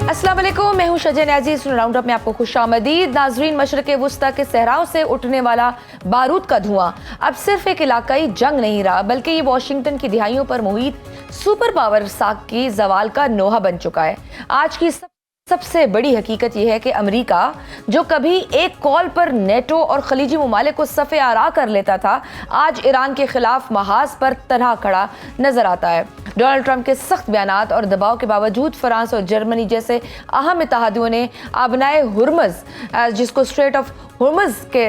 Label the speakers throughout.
Speaker 1: अस्सलाम वालेकुम, मैं हूं शजन अजीज। राउंड अप में आपको खुशामदीद। नाजरीन, मशरक़ वुस्ता के सहराओं से उठने वाला बारूद का धुआं अब सिर्फ एक इलाकाई जंग नहीं रहा, बल्कि ये वाशिंगटन की दिहाइयों पर मुहित सुपर पावर साख की जवाल का नोहा बन चुका है। आज की सबसे बड़ी हकीकत यह है कि अमेरिका, जो कभी एक कॉल पर नेटो और खलीजी ममालिक को सफ़े आरा कर लेता था, आज ईरान के खिलाफ महाज पर तनहा खड़ा नजर आता है। डोनाल्ड ट्रंप के सख्त बयानात और दबाव के बावजूद फ्रांस और जर्मनी जैसे अहम इत्तेहादियों ने आबनाए हुर्मुज़, जिसको स्ट्रेट ऑफ हुर्मुज़ के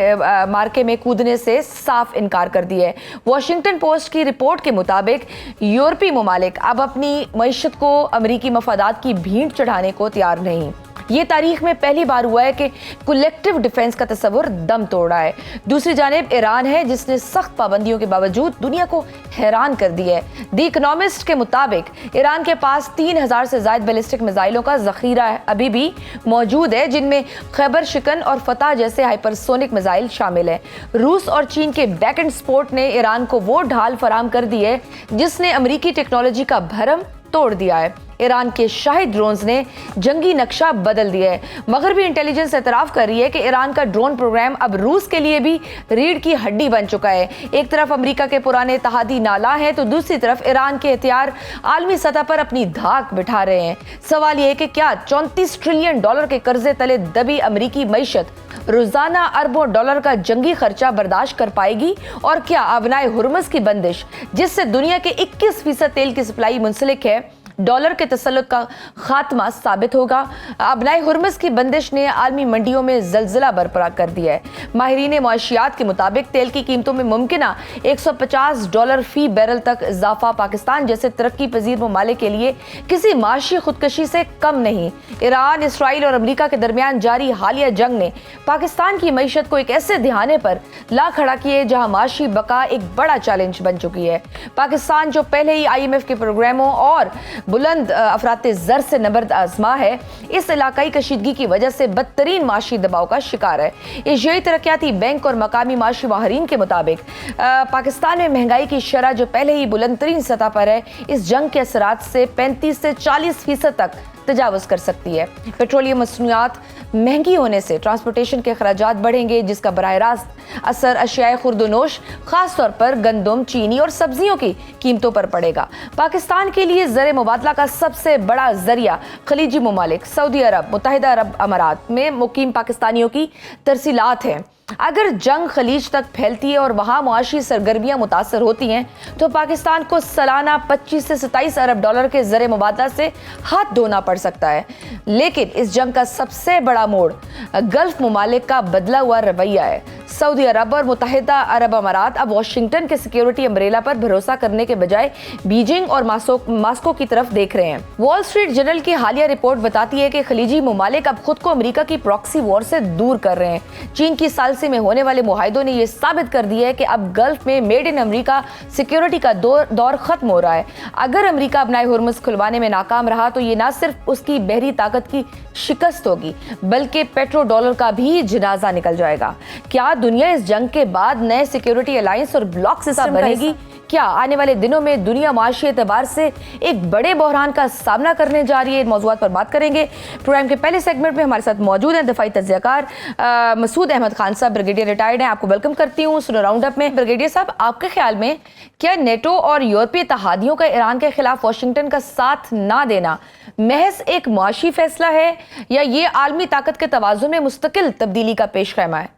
Speaker 1: मार्के में कूदने से साफ इनकार कर दिया है। वॉशिंगटन पोस्ट की रिपोर्ट के मुताबिक यूरोपीय ममालिक अब अपनी मईशत को अमरीकी मफादात की भींट चढ़ाने को तैयार नहीं। ये तारीख में पहली बार हुआ है कि कलेक्टिव डिफेंस का तस्वुर दम तोड़ रहा है। दूसरी जानिब ईरान है, जिसने सख्त पाबंदियों के बावजूद दुनिया को हैरान कर दिया है। द इकोनॉमिस्ट के मुताबिक ईरान के पास 3000 से ज्यादा बैलिस्टिक मिसाइलों का जखीरा अभी भी मौजूद है, जिनमें खैबर शिकन और फतह जैसे हाइपरसोनिक मिसाइल शामिल हैं। रूस और चीन के बैक एंड सपोर्ट ने ईरान को वो ढाल फराहम कर दी है जिसने अमरीकी टेक्नोलॉजी का भरम तोड़ दिया है। ईरान के शाही ड्रोन्स ने जंगी नक्शा बदल दिया है। मगरबी इंटेलिजेंस एतराफ़ कर रही है कि ईरान का ड्रोन प्रोग्राम अब रूस के लिए भी रीढ़ की हड्डी बन चुका है। एक तरफ अमेरिका के पुराने इत्तेहादी नाला है, तो दूसरी तरफ ईरान के हथियार आलमी सतह पर अपनी धाक बिठा रहे हैं। सवाल यह है कि क्या 34 ट्रिलियन डॉलर के कर्जे तले दबी अमरीकी मईशत रोजाना अरबों डॉलर का जंगी खर्चा बर्दाश्त कर पाएगी? और क्या आबनाए हुर्मुज़ की बंदिश, जिससे दुनिया के 21% तेल की सप्लाई मुंसलिक है, डॉलर के तसल्लुत का खात्मा साबित होगा? आबनाए हुर्मुज़ की बंदिश ने आलमी मंडियों में जलजिला बरपा कर दिया है। माहिरीन माशियात के मुताबिक तेल की कीमतों में मुमकिना $150 फी बैरल तक इजाफा पाकिस्तान जैसे तरक्की पजीर ममालिक के लिए किसी माशी खुदकशी से कम नहीं। ईरान, इसराइल और अमरीका के दरमियान जारी हालिया जंग ने पाकिस्तान की मईशत को एक ऐसे दिहाने पर ला खड़ा किया जहां माशी बका एक बड़ा चैलेंज बन चुकी है। पाकिस्तान, जो पहले ही IMF के प्रोग्रामों और बुलंद अफराते जर से नबर्द आजमा है, इस इलाकाई कशीदगी की वजह से बदतरीन माशी दबाव का शिकार है। एशियाई तरक्याती बैंक और मकामी माशी माहरीन के मुताबिक पाकिस्तान में महंगाई की शरह, जो पहले ही बुलंद तरीन सतह पर है, इस जंग के असरात से 35 से 40% तक तजावुज कर सकती है। पेट्रोलियम मसनूआत महंगी होने से ट्रांसपोर्टेशन के खर्चात बढ़ेंगे, जिसका बराह रास्त असर अशियाए खुर्दोनोश, खास तौर पर गंदम, चीनी और सब्जियों की कीमतों पर पड़ेगा। पाकिस्तान के लिए ज़र मुबादला का सबसे बड़ा जरिया खलीजी ममालिक सऊदी अरब, मुत्तहिदा अरब अमारात में मुकीम पाकिस्तानियों की तरसीलात है। अगर जंग खलीज तक फैलती है और वहां मुआशी सरगर्मियां मुतासर होती हैं, तो पाकिस्तान को सालाना 25 से 27 अरब डॉलर के ज़र मुबादला से हाथ धोना पड़ सकता है। लेकिन इस जंग का सबसे बड़ा मोड़ गल्फ ममालिक का बदला हुआ रवैया है। सऊदी अरब और मुत्तहिदा अरब अमारात अब वाशिंगटन के सिक्योरिटी अम्ब्रेला पर भरोसा करने के बजाय बीजिंग और मास्को की तरफ देख रहे हैं। वॉल स्ट्रीट जर्नल की हालिया रिपोर्ट बताती है कि खलीजी ममालिक अब खुद को अमेरिका की प्रॉक्सी वॉर से दूर कर रहे हैं। चीन की सालसी में होने वाले मुआहिदों ने यह साबित कर दिया है कि अब गल्फ में मेड इन अमेरिका सिक्योरिटी का दौर खत्म हो रहा है। अगर अमेरिका अपना हुर्मुज़ खुलवाने में नाकाम रहा, तो ये न सिर्फ उसकी बहरी ताकत की शिकस्त होगी, बल्कि पेट्रो डॉलर का भी जनाजा निकल जाएगा। क्या दुनिया इस जंग के बाद नए सिक्योरिटी अलायंस और ब्लॉक सिस्टम बनेगी? क्या आने वाले दिनों में दुनिया माशी एतबार से एक बड़े बहरान का सामना करने जा रही है? इन मौज़ूआत पर बात करेंगे। प्रोग्राम के पहले सेगमेंट में हमारे साथ मौजूद हैं दफाई तज्ज़ियाकार मसूद अहमद खान साहब, ब्रिगेडियर रिटायर्ड हैं। आपको वेलकम करती हूँ सुनो राउंड अप में। ब्रिगेडियर साहब, आपके ख्याल में क्या नेटो और यूरोपीय इत्तेहादियों का ईरान के खिलाफ वाशिंगटन का साथ ना देना महज एक मुआशी फैसला है, या ये आलमी ताकत के तवाज़ुन में मुस्तकिल तब्दीली का पेश ख़ैमा है?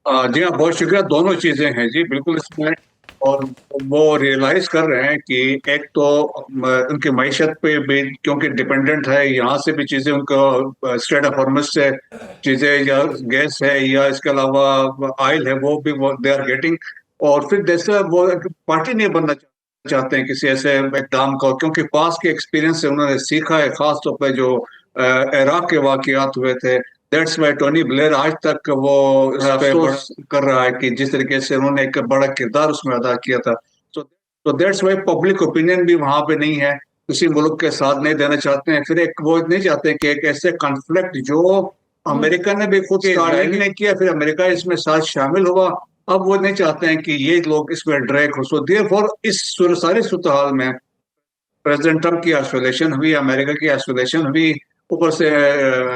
Speaker 2: जी हाँ, बहुत शुक्रिया। दोनों चीजें हैं जी, बिल्कुल इसमें। और वो रियलाइज कर रहे हैं कि एक तो उनकी मईशत पे भी क्योंकि डिपेंडेंट है, यहाँ से भी चीजें उनको स्ट्रेट ऑफ हॉर्मुज़ से चीजें, या गैस है या इसके अलावा ऑयल है, वो भी दे आर गेटिंग। और फिर जैसे वो पार्टी नहीं बनना चाहते हैं किसी ऐसे इक़दाम का, क्योंकि पास के एक्सपीरियंस से उन्होंने सीखा है, खास तौर पर जो इराक के वाकयात हुए थे। दैट्स वाई टोनी ब्लेयर आज तक वो अफसोस कर रहा है कि जिस तरीके से उन्होंने एक बड़ा किरदार उसमें अदा किया था। तो दैट्स वाई पब्लिक ओपिनियन भी वहां पे नहीं है, किसी मुल्क के साथ नहीं देना चाहते हैं। फिर एक वो नहीं चाहते कि एक ऐसे कॉन्फ्लिक्ट जो अमेरिका ने भी खुद स्टार्ट नहीं किया, फिर अमेरिका इसमें साथ शामिल हुआ, अब वो नहीं चाहते हैं कि ये लोग इसमें ड्रैग हो। सो देयरफॉर इस सारी सूरत हाल में प्रेसिडेंट ट्रम्प की आइसोलेशन हुई, अमेरिका की आइसोलेशन हुई, ऊपर से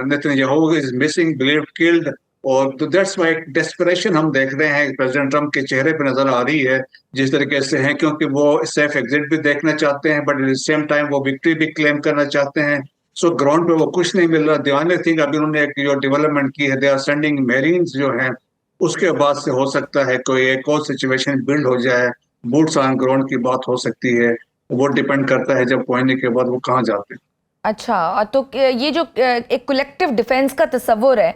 Speaker 2: Netanyahu is missing, believe killed. और तो दैट्स वाई डेस्परेशन हम देख रहे हैं प्रेसिडेंट ट्रम्प के चेहरे पे नजर आ रही है जिस तरीके से है, क्योंकि वो सेफ एग्जिट भी देखना चाहते हैं, but at the same time वो विक्ट्री भी क्लेम करना चाहते हैं। सो ग्राउंड पे वो कुछ नहीं मिल रहा। द ओनली थिंग अभी उन्होंने एक जो डेवलपमेंट की है, दे आर सेंडिंग मेरीन्स जो हैं, उसके बाद से हो सकता है कोई एक और सिचुएशन बिल्ड हो जाए, बूट्स ऑन ग्राउंड की बात हो सकती है। वो डिपेंड करता है जब पहुंचने के बाद वो कहाँ जाते हैं।
Speaker 1: अच्छा, तो ये जो एक कलेक्टिव डिफेंस का तस्वुर है,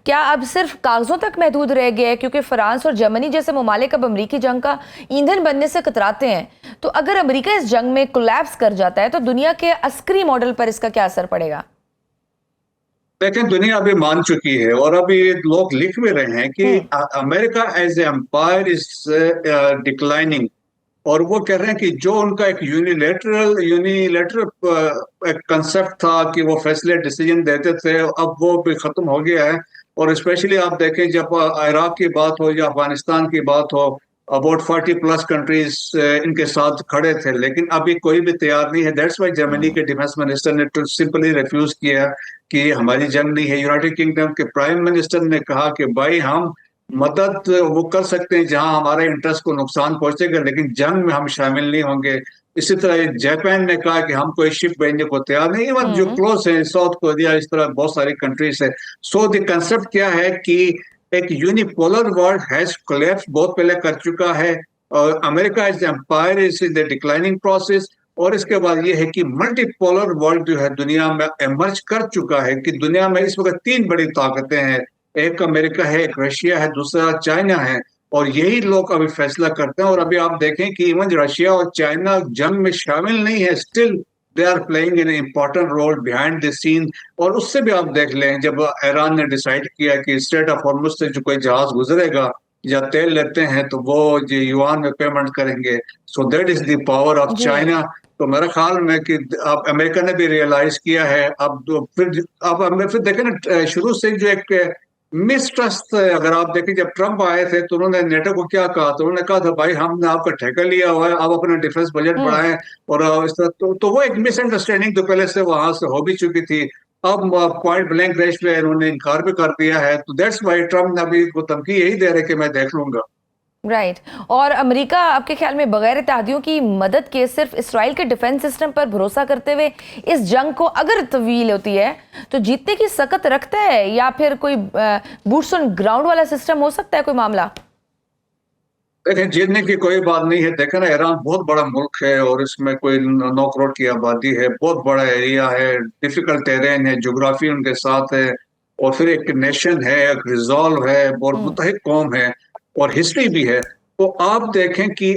Speaker 1: क्या अब सिर्फ कागजों तक महदूद रह गया है? क्योंकि फ्रांस और जर्मनी जैसे ममालिक अब अमरीकी जंग का ईंधन बनने से कतराते हैं। तो अगर अमरीका इस जंग में कोलैप्स कर जाता है तो दुनिया के अस्करी मॉडल पर इसका क्या असर पड़ेगा?
Speaker 2: लेकिन दुनिया अभी मान चुकी है और अभी लोग लिख भी रहे हैं कि America as empire is declining. और वो कह रहे हैं कि जो उनका एक यूनिलेटरल एक कंसेप्ट था कि वो फैसले डिसीजन देते थे, अब वो भी खत्म हो गया है। और स्पेशली आप देखें जब इराक की बात हो या अफगानिस्तान की बात हो, अबाउट 40+ कंट्रीज इनके साथ खड़े थे, लेकिन अभी कोई भी तैयार नहीं है। दैट्स वाई जर्मनी के डिफेंस मिनिस्टर ने तो सिंपली रिफ्यूज किया कि हमारी जंग नहीं है। यूनाइटेड किंगडम के प्राइम मिनिस्टर ने कहा कि भाई हम मदद वो कर सकते हैं जहां हमारे इंटरेस्ट को नुकसान पहुंचेगा, लेकिन जंग में हम शामिल नहीं होंगे। इसी तरह जापान ने कहा कि हम कोई शिप भेजने को तैयार नहीं। इवन जो क्लोज है, साउथ कोरिया, इस तरह बहुत सारी कंट्रीज है। सो द कंसेप्ट क्या है कि एक यूनिपोलर वर्ल्ड हैज कोलैप्स, बहुत पहले कर चुका है, और America as empire is in the declining process. और इसके बाद ये है कि मल्टीपोलर वर्ल्ड जो है दुनिया में एमर्ज कर चुका है, कि दुनिया में इस वक्त 3 बड़ी ताकतें हैं। एक अमेरिका है, एक रशिया है, दूसरा चाइना है। और यही लोग अभी फैसला करते हैं। और अभी आप देखें कि इवन रशिया और चाइना जंग में शामिल नहीं है, still they are playing an important role behind the scene. और उससे भी आप देख लें, जब ईरान ने डिसाइड किया कि स्ट्रेट ऑफ हॉर्मुज से जो कोई जहाज गुजरेगा या तेल लेते हैं तो वो युआन में पेमेंट करेंगे। So that is the power of
Speaker 1: जी।
Speaker 2: चाइना। तो मेरा ख्याल में कि अब अमेरिका ने भी रियलाइज किया है। अब तो फिर देखें ना, शुरू से जो एक मिसट्रस्ट, अगर आप देखें जब ट्रम्प आए थे तो उन्होंने नेटो को क्या कहा, तो उन्होंने कहा था भाई हमने आपका ठेका लिया हुआ है, आप अपना डिफेंस बजट बढ़ाएं। और इस तरह तो वो एक मिसअंडरस्टैंडिंग तो पहले से वहां से हो भी चुकी थी। अब पॉइंट ब्लैंक रेंज पे इन्होंने इनकार भी कर दिया है। तो दैट्स वाई ट्रम्प ने अभी को धमकी यही दे रहे कि मैं देख लूंगा।
Speaker 1: राइट। और अमेरिका आपके ख्याल में बगैर इत्तेहादियों की मदद के सिर्फ इसराइल के डिफेंस सिस्टम पर भरोसा करते हुए इस जंग को अगर तवील होती है तो जीतने की सकत रखता है, या फिर कोई बूट्स ऑन ग्राउंड वाला सिस्टम हो सकता है कोई मामला?
Speaker 2: देखें, जीतने की कोई बात नहीं है। देखें ना, ईरान बहुत बड़ा मुल्क है और इसमें कोई 9 करोड़ की आबादी है, बहुत बड़ा एरिया है, डिफिकल्ट टेरेन है, ज्योग्राफी उनके साथ है, और फिर एक नेशन है, एक रिजॉल्व है और मुत्तहिद कौम है, और हिस्ट्री भी है। तो आप देखें कि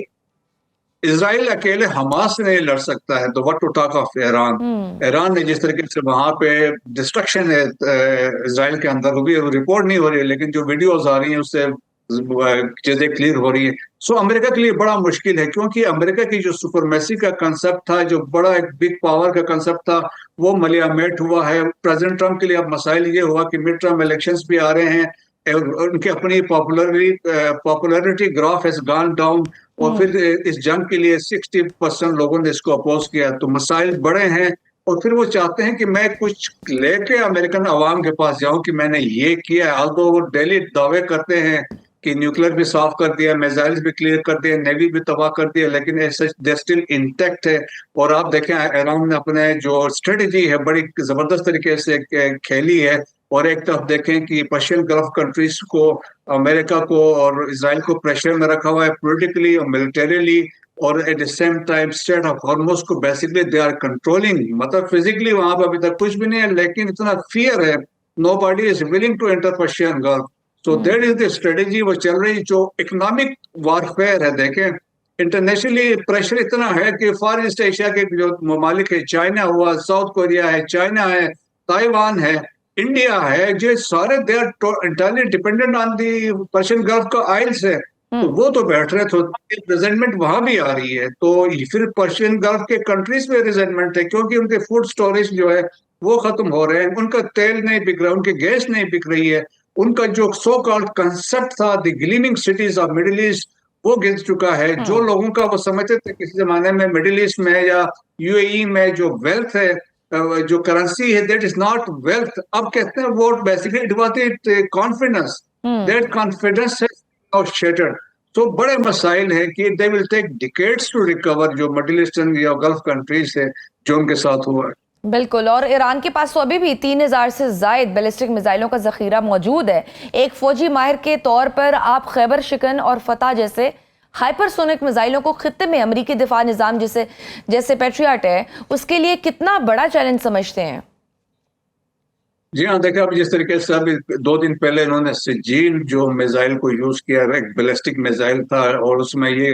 Speaker 2: इसराइल अकेले हमास से नहीं लड़ सकता है, तो what to talk of Iran. Iran ने जिस तरीके से वहां पे डिस्ट्रक्शन है इसराइल के अंदर, वो भी रिपोर्ट नहीं हो रही है, लेकिन जो वीडियोज आ रही हैं उससे चीजें क्लियर हो रही है। सो अमेरिका के लिए बड़ा मुश्किल है, क्योंकि अमेरिका की जो सुपरमेसी का कंसेप्ट था, जो बड़ा एक बिग पावर का कंसेप्ट था, वो मलियामेट हुआ है। प्रेसिडेंट ट्रम्प के लिए अब मसाइल ये हुआ कि मिड टर्म इलेक्शंस भी आ रहे हैं, उनकी अपनी popularity graph has gone down. और फिर इस जंग के लिए 60% लोगों ने इसको अपोज किया, तो मसाइल बड़े हैं। और फिर वो चाहते हैं कि मैं कुछ लेके अमेरिकन अवाम के पास जाऊं कि मैंने ये किया है। आल्दो वो डेली दावे करते हैं कि न्यूक्लियर भी साफ कर दिया, मिसाइल्स भी क्लियर कर दिया, नेवी भी तबाह कर दिया, लेकिन दे स्टिल इंटैक्ट है। और आप देखें ईरान ने अपने जो स्ट्रेटजी है बड़ी जबरदस्त तरीके से खेली है। और एक तरफ देखें कि पर्शियन गल्फ कंट्रीज को, अमेरिका को और इसराइल को प्रेशर में रखा हुआ है, पॉलिटिकली और मिलिटरीली। और at the same time straight of Hormuz को बेसिकली दे आर कंट्रोलिंग। मतलब फिजिकली वहां पर अभी तक कुछ भी नहीं है, लेकिन इतना फियर है, nobody is willing to enter Persian Gulf. So that is the strategy वो चल रही, जो इकोनॉमिक वारफेयर है। देखें, इंटरनेशनली प्रेशर इतना है कि फार ईस्ट एशिया के जो ममालिक है, चाइना हुआ, साउथ कोरिया है, चाइना है, ताइवान है, इंडिया है, जो सारे they are entirely dependent on the Persian Gulf का ऑयल से। तो वो तो बैठ रहे, तो रिजेंटमेंट वहां भी आ रही है। तो फिर पर्शियन गल्फ के कंट्रीज में रिजेंटमेंट है, क्योंकि उनके फूड स्टोरेज जो है वो खत्म हो रहे हैं, उनका तेल नहीं बिक रहा, उनकी गैस नहीं बिक रही है। उनका जो सो कॉल्ड कंसेप्ट था the gleaming cities of middle east, वो गिर चुका है। जो लोगों का वो समझते थे किसी जमाने में मिडिल ईस्ट में या यूएई में जो वेल्थ है, जो करेंसी है, दैट इज नॉट वेल्थ। अब कहते हैं वो basically it was it confidence,
Speaker 1: hmm.
Speaker 2: That confidence has shattered. तो बड़े मसाइल है कि they will take decades to recover, जो मिडिल ईस्टर्न या गल्फ कंट्रीज है जो उनके साथ हुआ है।
Speaker 1: बिल्कुल। और ईरान के पास तो अभी भी 3000 से जायद बैलिस्टिक मिसाइलों का जखीरा मौजूद है। एक फौजी माहिर के तौर पर आप खैबर शिकन और फतह जैसे हाइपरसोनिक मिसाइलों को खित्ते में अमरीकी दिफा निज़ाम जैसे जैसे पैट्रियट है उसके लिए कितना बड़ा चैलेंज समझते हैं?
Speaker 2: जी हाँ, देखिए अब जिस तरीके से अभी 2 दिन पहले इन्होंने सिजील जो मिसाइल को यूज किया, एक बैलिस्टिक मिसाइल था और उसमें ये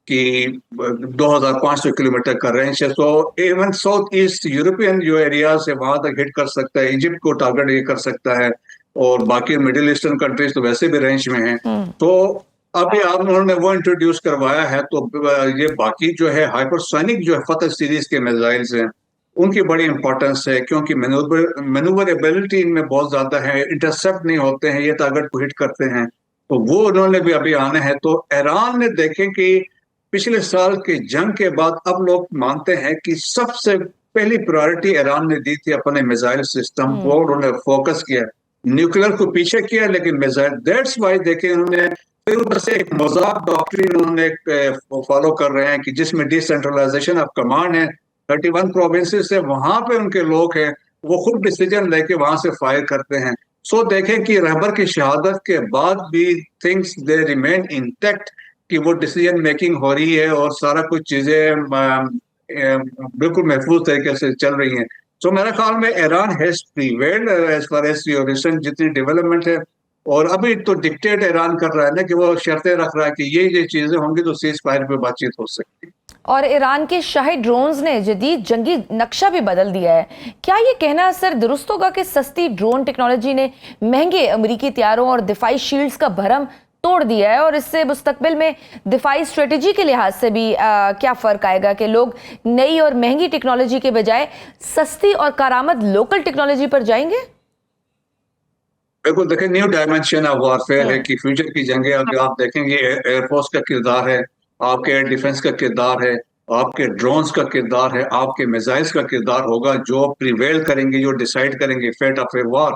Speaker 2: कि 2500 किलोमीटर का रेंज है, तो इवन साउथ ईस्ट यूरोपियन जो एरियाज है वहां तक हिट कर सकता है, इजिप्ट को टारगेट ये कर सकता है, और बाकी मिडिल ईस्टर्न कंट्रीज तो वैसे भी रेंज में हैं। तो अभी आप उन्होंने वो इंट्रोड्यूस करवाया है, तो ये बाकी जो है हाइपरसोनिक जो है फतह सीरीज के मिसाइल्स हैं उनकी बड़ी इंपॉर्टेंस है, क्योंकि मैनूवरेबिलिटी इनमें बहुत ज्यादा है, इंटरसेप्ट नहीं होते हैं, ये टारगेट को हिट करते हैं। तो वो उन्होंने भी अभी आने हैं। तो ईरान ने देखें कि पिछले साल के जंग के बाद अब लोग मानते हैं कि सबसे पहली प्रायोरिटी ईरान ने दी थी अपने मिसाइल सिस्टम वो उन्होंने फोकस किया, न्यूक्लियर को पीछे किया लेकिन मिसाइल, दैट्स वाई देखें उन्होंने फिर ऊपर से एक मजाक डॉक्ट्रिन उन्होंने फॉलो कर रहे हैं कि जिसमें डिसेंट्रलाइजेशन ऑफ कमांड है, 31 प्रोविंसेस से वहां पे उनके लोग हैं, वो खुद डिसीजन लेके वहां से फायर करते हैं। सो देखें कि रहबर की शहादत के बाद भी थिंग्स दे रिमेन इंटैक्ट, कि वो डिसीजन मेकिंग हो रही है और सारा कुछ चीजें बिल्कुल महफूज तरीके से चल रही हैं। सो मेरे ख्याल में Iran has prevailed as far as recent जितनी डेवलपमेंट है, और अभी तो डिक्टेट ईरान कर रहा है ना कि वो शर्तें रख रहा है कि ये चीजें होंगी तो सीज फायर पे बातचीत हो सकती है।
Speaker 1: और ईरान के शाही ड्रोन्स ने जदीद जंगी नक्शा भी बदल दिया है। क्या ये कहना सर दुरुस्त होगा कि सस्ती ड्रोन टेक्नोलॉजी ने महंगे अमेरिकी तैयारों और दिफाई शील्ड्स का भरम तोड़ दिया है, और इससे मुस्तकबिल में दिफाई स्ट्रेटेजी के लिहाज से भी क्या फ़र्क आएगा कि लोग नई और महंगी टेक्नोलॉजी के बजाय सस्ती और कारामद लोकल टेक्नोलॉजी पर जाएंगे?
Speaker 2: बिल्कुल, देखिए न्यू डायमेंशन ऑफ वॉरफेयर है कि फ्यूचर की जंगें अगर आप देखेंगे एयरफोर्स का किरदार है, आपके एयर डिफेंस का किरदार है, आपके ड्रोन्स का किरदार है, आपके मिसाइल्स का किरदार होगा जो प्रिवेल करेंगे, जो डिसाइड करेंगे फेट ऑफ ए वॉर।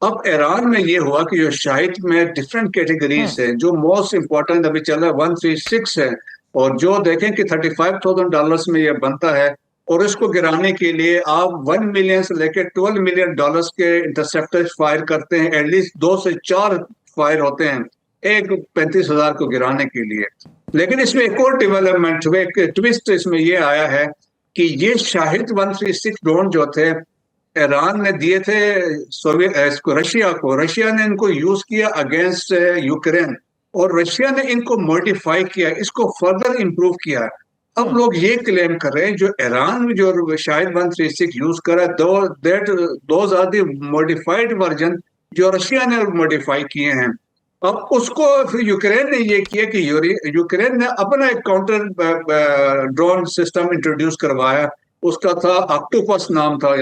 Speaker 2: अब ईरान में ये हुआ कि जो शाहिद में डिफरेंट कैटेगरीज है, जो मोस्ट इंपॉर्टेंट अभी चल रहा है 136 है, और जो देखें कि $35,000 में ये बनता है, और इसको गिराने के लिए आप 1 मिलियन से लेकर $12 मिलियन के इंटरसेप्टर फायर करते हैं, एटलीस्ट 2 से 4 फायर होते हैं एक 35,000 को गिराने के लिए। लेकिन इसमें एक और डेवलपमेंट, एक ट्विस्ट इसमें ये आया है कि ये शाहिद 136 ड्रोन जो थे ईरान ने दिए थे रशिया को, रशिया ने इनको यूज किया अगेंस्ट यूक्रेन, और रशिया ने इनको मॉडिफाई किया, इसको फर्दर इंप्रूव किया। अब लोग ये क्लेम कर रहे हैं जो ईरान में जो शायद 136 यूज करा, those are the modified version जो रशिया ने मॉडिफाई किए हैं। अब उसको फिर यूक्रेन ने ये किया कि यूक्रेन ने अपना एक काउंटर ड्रोन सिस्टम इंट्रोड्यूस करवाया, उसका था ऑक्टोपस नाम था,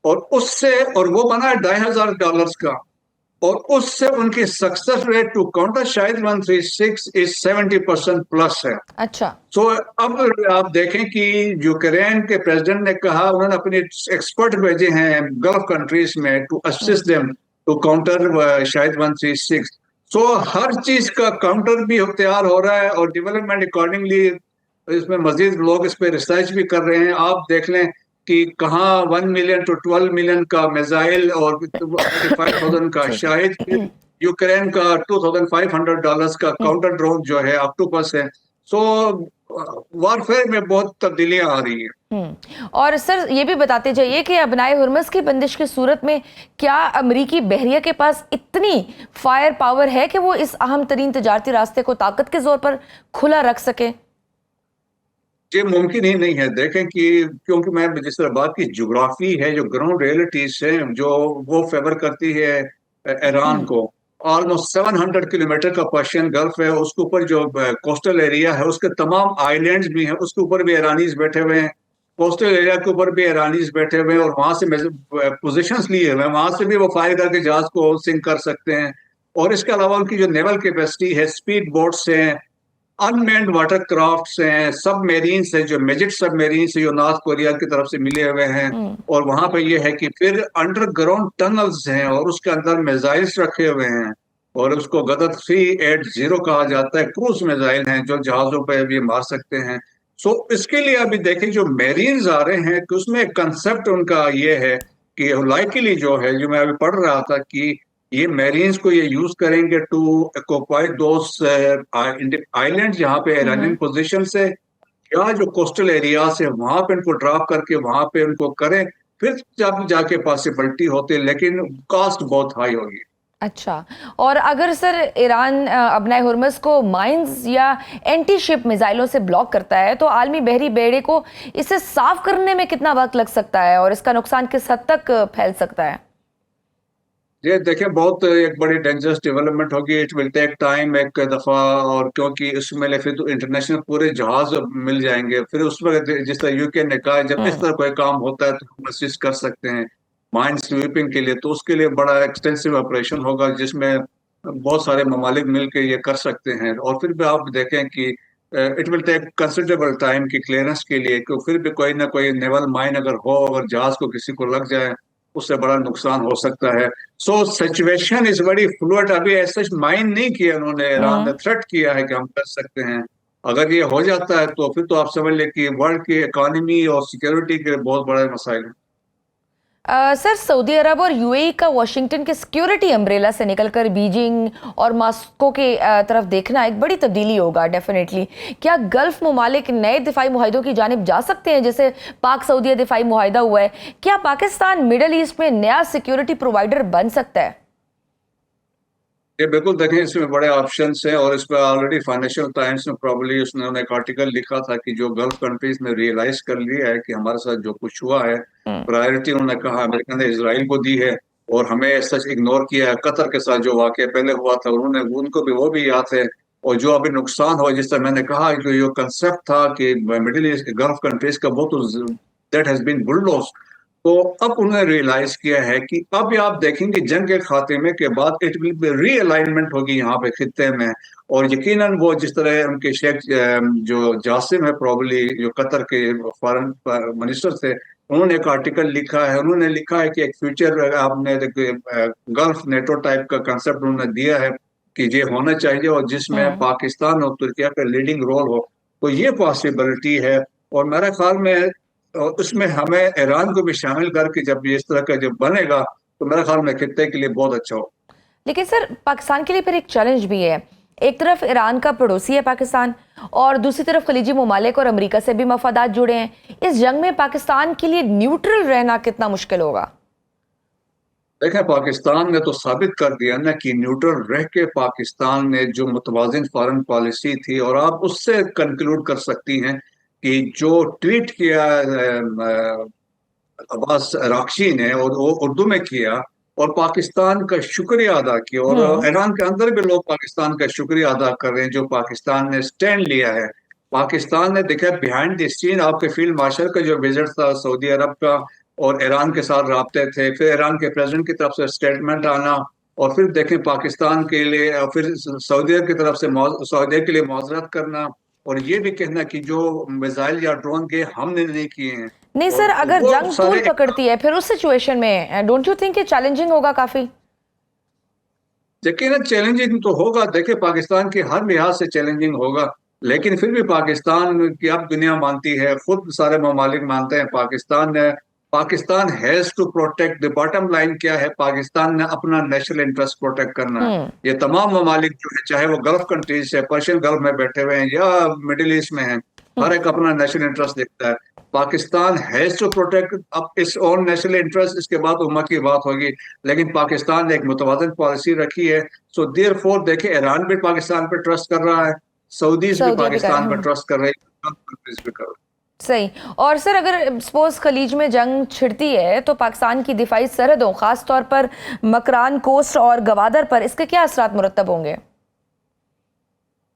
Speaker 2: और उससे, और वो बना $2,500 का, और उससे उनकी सक्सेस रेट टू काउंटर शायद 136 इज 70% प्लस है।
Speaker 1: अच्छा।
Speaker 2: सो अब आप देखें कि यूक्रेन के प्रेसिडेंट ने कहा, उन्होंने अपने एक्सपर्ट भेजे हैं गल्फ कंट्रीज में to assist them to counter शायद 136। सो हर चीज का काउंटर भी तैयार हो रहा है और डेवलपमेंट अकॉर्डिंगली इसमें मजीद लोग इस पे रिसर्च भी कर रहे हैं। आप देख लें कि कहाँ 1 मिलियन to 12 मिलियन का मिसाइल और 35,000 का शायद यूक्रेन का $2,500 का काउंटर ड्रोन जो है ऑक्टोपस है। सो वॉरफेयर में बहुत तब्दीलियां आ रही हैं।
Speaker 1: और सर ये भी बताते जाइए कि अबनाए हुर्मस की बंदिश की सूरत में क्या अमरीकी बहरिया के पास इतनी फायर पावर है कि वो इस अहम तरीन तजारती रास्ते को ताकत के जोर पर खुला रख सके?
Speaker 2: ये मुमकिन ही नहीं है। देखें कि क्योंकि मैं जिस तरह बात की, ज्योग्राफी है, जो ग्राउंड रियलिटीज है, जो वो फेवर करती है ईरान को। ऑलमोस्ट 700 किलोमीटर का पर्शियन गल्फ है, उसके ऊपर जो कोस्टल एरिया है, उसके तमाम आइलैंड्स भी हैं, उसके ऊपर भी ईरानीज बैठे हुए हैं, कोस्टल एरिया के ऊपर भी ईरानीज बैठे हुए हैं, और वहां से पोजिशंस लिए हुए हैं, वहां से भी वो फायर करके जहाज को सिंक कर सकते हैं। और इसके अलावा उनकी जो नेवल कैपेसिटी है, स्पीड बोट्स हैं, अनमैन्ड वाटर क्राफ्ट्स हैं, सबमेरीन्स हैं, जो मेजिक सबमेरीन्स है जो नॉर्थ कोरिया की तरफ से मिले हुए हैं। और वहां पे ये है कि फिर अंडरग्राउंड टनल्स हैं और उसके अंदर मिसाइल्स रखे हुए हैं, और उसको गदर 380 कहा जाता है। क्रूज मिसाइल हैं जो जहाजों पर भी मार सकते हैं। सो इसके लिए अभी देखें जो मेरीन्स आ रहे हैं कि उसमें कंसेप्ट उनका ये है कि लाइकली जो है, जो मैं अभी पढ़ रहा था कि ये मेरीन्स को ये यूज करेंगे टू ऑक्युपाई दोस आइलैंड जहाँ पे ईरानियन पोजीशन से, या जो कोस्टल एरियाज है वहां पे इनको ड्रॉप करके वहां पे उनको करें, फिर जब जाके पॉसिबिलिटी होती है, लेकिन कॉस्ट बहुत हाई होगी।
Speaker 1: अच्छा, और अगर सर ईरान अबनाए हुर्मुज को माइंस या एंटी शिप मिसाइलों से ब्लॉक करता है तो आलमी बहरी बेड़े को इसे साफ करने में कितना वक्त लग सकता है और इसका नुकसान किस हद तक फैल सकता है?
Speaker 2: ये देखिए बहुत एक बड़ी डेंजरस डेवलपमेंट होगी। इट विल टेक टाइम एक दफा, और क्योंकि इसमें फिर तो इंटरनेशनल पूरे जहाज मिल जाएंगे, फिर उसमें जिस तरह यूके ने कहा जब इस तरह कोई काम होता है तो हम असिस्ट कर सकते हैं माइन स्वीपिंग के लिए, तो उसके लिए बड़ा एक्सटेंसिव ऑपरेशन होगा जिसमें बहुत सारे ममालिक मिलकर ये कर सकते हैं। और फिर भी आप देखें कि it will take considerable time की क्लियरेंस के लिए, कि फिर भी कोई ना कोई नेवल माइन अगर हो, अगर जहाज को किसी को लग जाए उससे बड़ा नुकसान हो सकता है। So situation is very fluid. अभी ऐसा माइंड नहीं किया उन्होंने, ईरान ने थ्रेट किया है कि हम कर सकते हैं। अगर ये हो जाता है तो फिर तो आप समझ लें कि वर्ल्ड की इकोनॉमी और सिक्योरिटी के बहुत बड़े मसाइल हैं।
Speaker 1: सर, सऊदी अरब और यूएई का वॉशिंगटन के सिक्योरिटी अम्ब्रेला से निकलकर बीजिंग और मॉस्को के तरफ देखना एक बड़ी तब्दीली होगा डेफिनेटली। क्या गल्फ ममालिक नए दिफाई मुआहदों की जानिब जा सकते हैं, जैसे पाक सऊदी दिफाई मुआहदा हुआ है? क्या पाकिस्तान मिडल ईस्ट में नया सिक्योरिटी प्रोवाइडर बन सकता है?
Speaker 2: ये बिल्कुल देखें, इसमें बड़े ऑप्शंस हैं, और इस पर ऑलरेडी फाइनेंशियल टाइम्स में प्रॉब्ली उसने एक आर्टिकल लिखा था कि जो गल्फ कंट्रीज ने रियलाइज कर लिया है कि हमारे साथ जो कुछ हुआ है, प्रायोरिटी उन्होंने कहा अमेरिका ने इसराइल को दी है और हमें सच इग्नोर किया है। कतर के साथ जो वाकया पहले हुआ था उन्होंने उनको भी वो भी याद है। और जो अभी नुकसान हुआ, जिस तरह मैंने कहा, जो कंसेप्ट था कि मिडिल ईस्ट गल्फ कंट्रीज का, वो तो दैट हैज बीन बुलडोज। तो अब उन्होंने रियलाइज किया है कि अब आप देखेंगे जंग के खात्मे के बाद इट विल बी रीअलाइनमेंट होगी यहाँ पे खित्ते में। और यकीनन वो जिस तरह उनके शेख जो जासिम है प्रॉब्ली, जो कतर के फॉरेन मिनिस्टर थे, उन्होंने एक आर्टिकल लिखा है। उन्होंने लिखा है कि एक फ्यूचर आपने गल्फ नेटो टाइप का कंसेप्ट उन्होंने दिया है कि ये होना चाहिए, और जिसमें पाकिस्तान और तुर्किया का लीडिंग रोल हो। तो ये पॉसिबिलिटी है, और मेरे ख्याल में और उसमें हमें ईरान को भी शामिल करके जब ये इस तरह का जब बनेगा तो मेरे ख्याल में खित्ते के लिए बहुत अच्छा हो।
Speaker 1: लेकिन सर, पाकिस्तान के लिए फिर एक चैलेंज भी है। एक तरफ ईरान का पड़ोसी है पाकिस्तान, और दूसरी तरफ खलीजी ममालिक और अमेरिका से भी मफादात जुड़े हैं। इस जंग में पाकिस्तान के लिए न्यूट्रल रहना कितना मुश्किल होगा?
Speaker 2: देखें, पाकिस्तान ने तो साबित कर दिया ना कि न्यूट्रल रह के पाकिस्तान ने जो मुतवाजिन फॉरेन पॉलिसी थी, और आप उससे कंक्लूड कर सकती हैं कि जो ट्वीट किया अब्बास राक्शी ने, और वो उर्दू में किया और पाकिस्तान का शुक्रिया अदा किया, और ईरान के अंदर भी लोग पाकिस्तान का शुक्रिया अदा कर रहे हैं जो पाकिस्तान ने स्टैंड लिया है। पाकिस्तान ने देखा बिहाइंड द सीन, आपके फील्ड मार्शल का जो विजिट था सऊदी अरब का, और ईरान के साथ राब्ते थे, फिर ईरान के प्रेसिडेंट की तरफ से स्टेटमेंट आना, और फिर देखें पाकिस्तान के लिए, और फिर सऊदी अरब की तरफ से सऊदी अरब के लिए मुआवजत करना, और ये भी कहना कि जो मिसाइल या ड्रोन के हमने नहीं किए हैं।
Speaker 1: नहीं
Speaker 2: और
Speaker 1: सर, अगर
Speaker 2: वो
Speaker 1: जंग तूल पकड़ती है फिर उस सिचुएशन में डोंट यू थिंक ये चैलेंजिंग होगा काफी?
Speaker 2: यकीनन चैलेंजिंग तो होगा। देखिए, पाकिस्तान के हर लिहाज से चैलेंजिंग होगा, लेकिन फिर भी पाकिस्तान की अब दुनिया मानती है, खुद सारे ममालिक मानते हैं Pakistan has to protect. The bottom line क्या है, पाकिस्तान ने अपना नेशनल इंटरेस्ट प्रोटेक्ट करना है। ये तमाम ममालिक जो है, चाहे वो गल्फ कंट्रीज है, पर्शियन गल्फ में बैठे हुए हैं या मिडिल ईस्ट में हैं, हर एक अपना नेशनल इंटरेस्ट देखता है। पाकिस्तान हैज टू प्रोटेक्ट अब इस ओन नेशनल इंटरेस्ट, इसके बाद उम्मा की बात होगी। लेकिन पाकिस्तान ने एक मुतवाज़िन पॉलिसी रखी है। सो देयरफॉर देखिए, ईरान भी पाकिस्तान पर ट्रस्ट कर रहा है, सऊदीज भी पाकिस्तान पर ट्रस्ट कर रहे हैं, भी कर रहे हैं।
Speaker 1: सही। और सर, अगर सपोज खलीज में जंग छिड़ती है तो पाकिस्तान की दिफाई सरहदों, खास तौर पर मकरान कोस्ट और गवादर पर इसके क्या असरात मुरत्तब होंगे?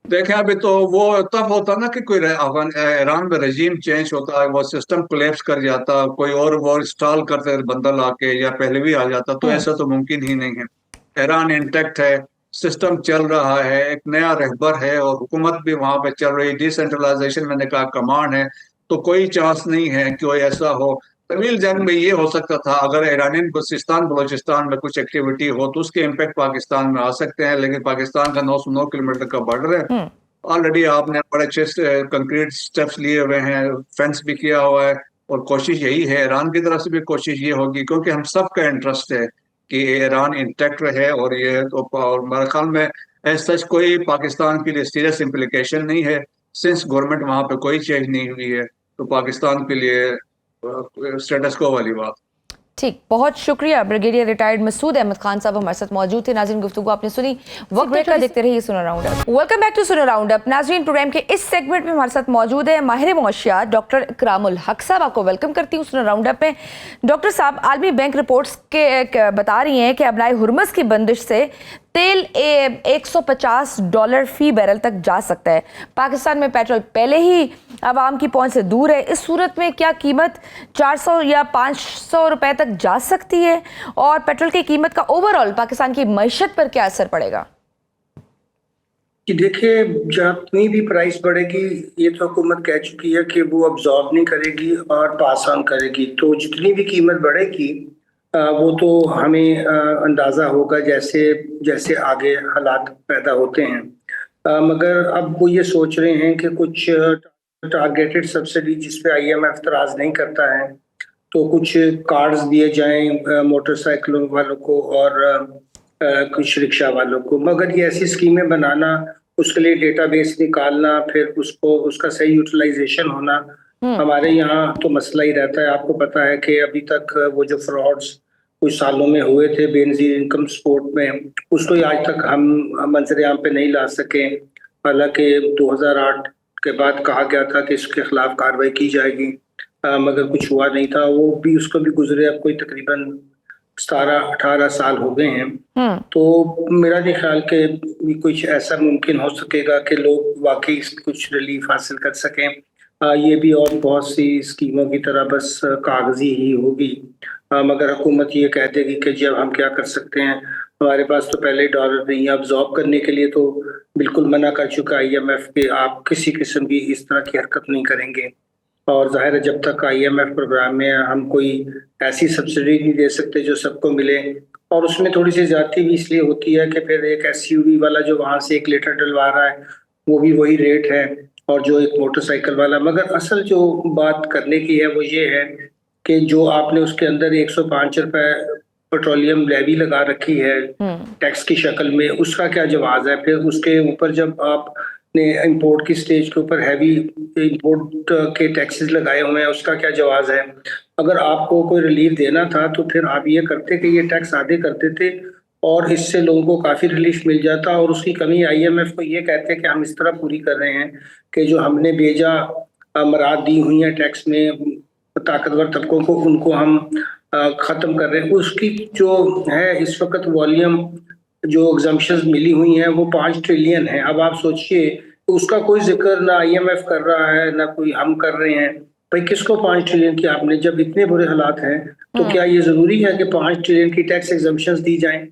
Speaker 2: देखें, अभी तो वो तब होता ना कि कोई ईरान में रजीम चेंज होता है, वो सिस्टम कोलैप्स कर जाता, कोई और वो इंस्टॉल करते बंदा लाके, या पहले भी आ जाता, तो ऐसा तो मुमकिन ही नहीं है। ईरान इंटैक्ट है, सिस्टम चल रहा है, एक नया रहबर है और हुकूमत भी वहां पे चल रही है, डिसेंट्रलाइजेशन मैंने कहा कमांड है, तो कोई चांस नहीं है कि कोई ऐसा हो। तवील जंग में ये हो सकता था अगर ईरानियन सिस्तान बलोचिस्तान में कुछ एक्टिविटी हो तो उसके इम्पैक्ट पाकिस्तान में आ सकते हैं, लेकिन पाकिस्तान का 909 किलोमीटर का बॉर्डर है। ऑलरेडी आपने बड़े अच्छे कंक्रीट स्टेप्स लिए हुए हैं, फेंस भी किया हुआ है, और कोशिश यही है, ईरान की तरफ से भी कोशिश ये होगी, क्योंकि हम सबका इंटरेस्ट है कि ईरान इंटैक्ट रहे। और ये तो और मेरे ख्याल में ऐसा कोई पाकिस्तान के लिए सीरियस इम्प्लीकेशन नहीं है, सिंस गवर्नमेंट वहां पे कोई चेंज नहीं हुई है, तो पाकिस्तान के लिए स्टेटस को वाली बात।
Speaker 1: ठीक, बहुत शुक्रिया। ब्रिगेडियर रिटायर्ड मसूद अहमद खान साहब हमारे साथ मौजूद थे। नाज़रीन, गुफ्तगू आपने सुनी। वक्त ब्रेक का देखते रहिए Suno round up. Welcome back to Suno round up. नाज़रीन, प्रोग्राम के इस सेगमेंट में हमारे साथ मौजूद है माहिर मौशियात डॉक्टर इकरामुल हक साहब। आपको वेलकम करती हूँ सुनो राउंड अप में। डॉक्टर साहब, आलमी बैंक रिपोर्ट्स के बता रही हैं कि अबनाए हुर्मुज़ की बंदिश से तेल $150 फी बैरल तक जा सकता है। पाकिस्तान में पेट्रोल पहले ही आवाम की पहुंच से दूर है। इस सूरत में क्या कीमत 400 या 500 रुपए तक जा सकती है, और पेट्रोल की कीमत का ओवरऑल पाकिस्तान की मईशत पर क्या असर पड़ेगा?
Speaker 3: कि देखिए, जितनी भी प्राइस बढ़ेगी, ये तो हुकूमत कह चुकी है कि वो अब्जॉर्ब नहीं करेगी और पास ऑन करेगी। तो जितनी भी कीमत बढ़ेगी वो तो हमें अंदाजा होगा जैसे जैसे आगे हालात पैदा होते हैं। मगर अब वो ये सोच रहे हैं कि कुछ टारगेटेड सब्सिडी जिस पे IMF तराज नहीं करता है, तो कुछ कार्ड्स दिए जाएं मोटरसाइकिलों वालों को और कुछ रिक्शा वालों को। मगर ये ऐसी स्कीमें बनाना, उसके लिए डेटाबेस निकालना, फिर उसको उसका सही यूटिलाइजेशन होना, हमारे यहाँ तो मसला ही रहता है। आपको पता है कि अभी तक वो जो फ्रॉड्स कुछ सालों में हुए थे बेनजीर इनकम सपोर्ट में, उसको आज तक हम मंजर-ए-आम पे नहीं ला सके। हालांकि 2008 के बाद कहा गया था कि इसके खिलाफ कार्रवाई की जाएगी, मगर कुछ हुआ नहीं था। वो भी उसको भी गुजरे अब कोई तकरीबन 17-18 साल हो गए हैं। तो मेरा नहीं ख्याल कि कुछ ऐसा मुमकिन हो सकेगा कि लोग वाकई कुछ रिलीफ हासिल कर सकें। ये भी और बहुत सी स्कीमों की तरह बस कागजी ही होगी। मगर हुकूमत ये कह देगी कि जी अब हम क्या कर सकते हैं, हमारे पास तो पहले डॉलर नहीं है। अब्जॉर्ब करने के लिए तो बिल्कुल मना कर चुका IMF कि आप किसी किस्म की इस तरह की हरकत नहीं करेंगे। और जाहिर है जब तक IMF प्रोग्राम में हम कोई ऐसी सब्सिडी नहीं दे सकते जो सबको मिले, और उसमें थोड़ी सी ज्यादती भी इसलिए होती है कि फिर एक SUV वाला जो वहां से 1 लीटर डलवा रहा है वो भी वही रेट है, और जो एक मोटरसाइकिल वाला। मगर असल जो बात करने की है वो ये है कि जो आपने उसके अंदर 105 रुपए पेट्रोलियम लेवी लगा रखी है टैक्स की शक्ल में, उसका क्या जवाब है? फिर उसके ऊपर जब आपने इंपोर्ट की स्टेज के ऊपर हैवी इंपोर्ट के टैक्सेस लगाए हुए हैं, उसका क्या जवाब है? अगर आपको कोई रिलीफ देना था तो फिर आप ये करते कि ये टैक्स आधे करते थे, और इससे लोगों को काफी रिलीफ मिल जाता। और उसकी कमी IMF को ये कहते हैं कि हम इस तरह पूरी कर रहे हैं कि जो हमने बेजा मराद दी हुई है टैक्स में ताकतवर तबकों को, उनको हम खत्म कर रहे हैं। उसकी जो है इस वक्त वॉल्यूम जो एग्जम्पशंस मिली हुई हैं वो 5 ट्रिलियन है। अब आप सोचिए, तो उसका कोई जिक्र ना IMF कर रहा है ना कोई हम कर रहे हैं। भाई किसको 5 ट्रिलियन की आपने, जब इतने बुरे हालात हैं तो क्या ये जरूरी है कि 5 ट्रिलियन की टैक्स एग्जम्पशंस दी जाएं?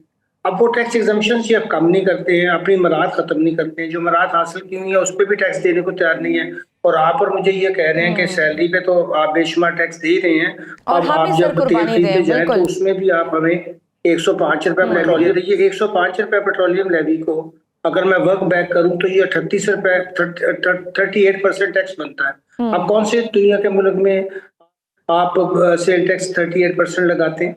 Speaker 3: अब वो टैक्स एग्जम्पशंस ये अब कम नहीं करते हैं, अपनी मराद खत्म नहीं करते हैं। जो मराद हासिल की हुई है उस पर भी टैक्स देने को तैयार नहीं है। और आप और मुझे ये कह रहे हैं कि सैलरी पे तो आप बेशुमार टैक्स दे रहे हैं, अब आप जब तेल खरीदने जाए तो उसमें भी आप हमें 105 रुपए पेट्रोलियम दीजिए। 105 रुपए पेट्रोलियम लेवी को अगर मैं वर्क बैक करूं तो ये 38 रुपए 38% टैक्स बनता है। अब कौन से दुनिया के मुल्क में आप सेल टैक्स 38% लगाते हैं?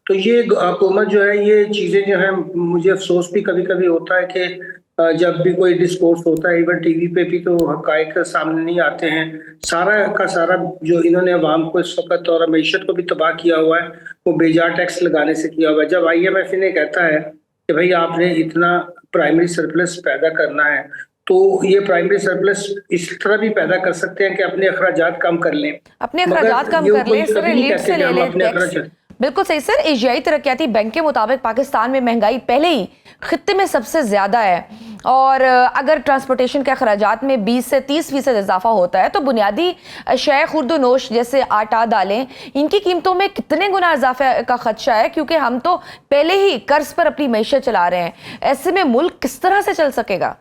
Speaker 3: तो ये हुकूमत जो है, ये चीजें जो है, मुझे अफसोस भी कभी कभी होता है कि जब भी कोई डिस्कोर्स होता है, इवन टीवी पे भी, तो हकायक सामने नहीं आते हैं। सारा का सारा जो इन्होंने अवाम को इस वक्त और मईशत को भी तबाह किया हुआ है वो बेजा टैक्स लगाने से किया हुआ है। जब IMF इन्हें कहता है कि भाई आपने इतना प्राइमरी सरप्लस पैदा करना है, तो ये प्राइमरी सरप्लस इस तरह भी पैदा कर सकते हैं कि अपने अखराजात कम कर लें,
Speaker 1: अपने अखराजात कम कर लें, सर रिलीफ से ले लें टैक्स। बिल्कुल सही सर। एशियाई तरक्याती बैंक के मुताबिक पाकिस्तान में महंगाई पहले ही खित्ते में सबसे ज्यादा है, और अगर ट्रांसपोर्टेशन के अखराजात में 20 से 30% इजाफा होता है तो बुनियादी अशयाए खुर्द नोश जैसे आटा दालें इनकी कीमतों में कितने गुना इजाफे का खदशा है, क्योंकि हम तो पहले ही कर्ज पर अपनी मैशत चला रहे हैं। ऐसे में मुल्क किस तरह से चल सकेगा?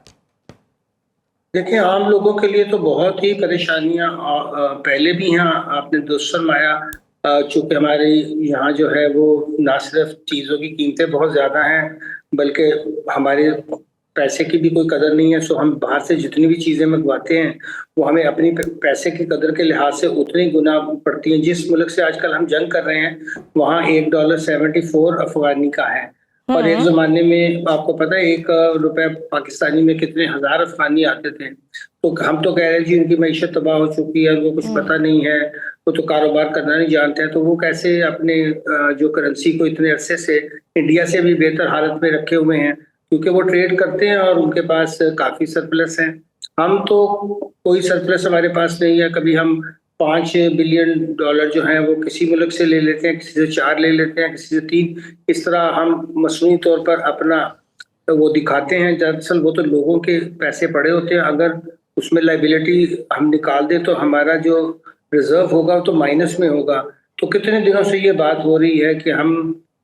Speaker 3: देखिए, आम लोगों के लिए तो बहुत ही परेशानियां पहले भी यहाँ आपने दुरुस्त फरमाया। चूंकि हमारे यहाँ जो है वो ना सिर्फ चीज़ों की कीमतें बहुत ज़्यादा हैं, बल्कि हमारे पैसे की भी कोई कदर नहीं है। सो हम बाहर से जितनी भी चीज़ें मंगवाते हैं वो हमें अपनी पैसे की कदर के लिहाज से उतनी गुना पड़ती हैं। जिस मुल्क से आजकल हम जंग कर रहे हैं वहाँ $1.74 अफगानी का है, और एक जमाने में आपको पता है 1 रुपए पाकिस्तानी में कितने हजार अफगानी आते थे। तो हम तो कह रहे हैं जी उनकी मईशत तबाह हो चुकी है, उनको कुछ पता नहीं है, वो तो कारोबार करना नहीं जानते हैं, तो वो कैसे अपने जो करेंसी को इतने अरसे से इंडिया से भी बेहतर हालत में रखे हुए हैं, क्योंकि वो ट्रेड करते हैं और उनके पास काफी सरप्लस है। हम तो कोई सरप्लस हमारे पास नहीं है। कभी हम $5 बिलियन जो है वो किसी मुल्क से ले लेते हैं, किसी से 4 ले लेते हैं, किसी से 3। इस तरह हम मसनूई तौर पर अपना वो दिखाते हैं। दरअसल वो तो लोगों के पैसे पड़े होते हैं। अगर उसमें लाइबिलिटी हम निकाल दें तो हमारा जो रिजर्व होगा तो माइनस में होगा। तो कितने दिनों से ये बात हो रही है कि हम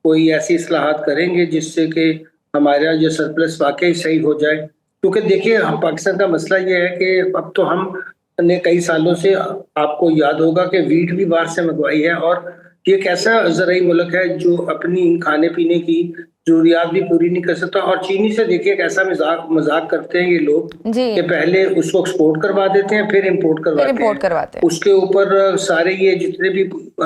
Speaker 3: कोई ऐसी इस्लाहात करेंगे जिससे कि हमारा जो सरप्लस वाकई सही हो जाए। क्योंकि देखिए, हम पाकिस्तान का मसला ये है कि अब तो हम ने कई सालों से, आपको याद होगा कि वीट भी बाहर से मंगवाई है, और ये एक ऐसा ज़राई मुल्क है जो अपनी खाने पीने की जरूरियात भी पूरी नहीं कर सकता। और चीनी से देखिए कैसा मजाक करते हैं ये लोग कि पहले उसको एक्सपोर्ट करवा देते हैं फिर इंपोर्ट करवाते हैं। उसके ऊपर सारे ये जितने भी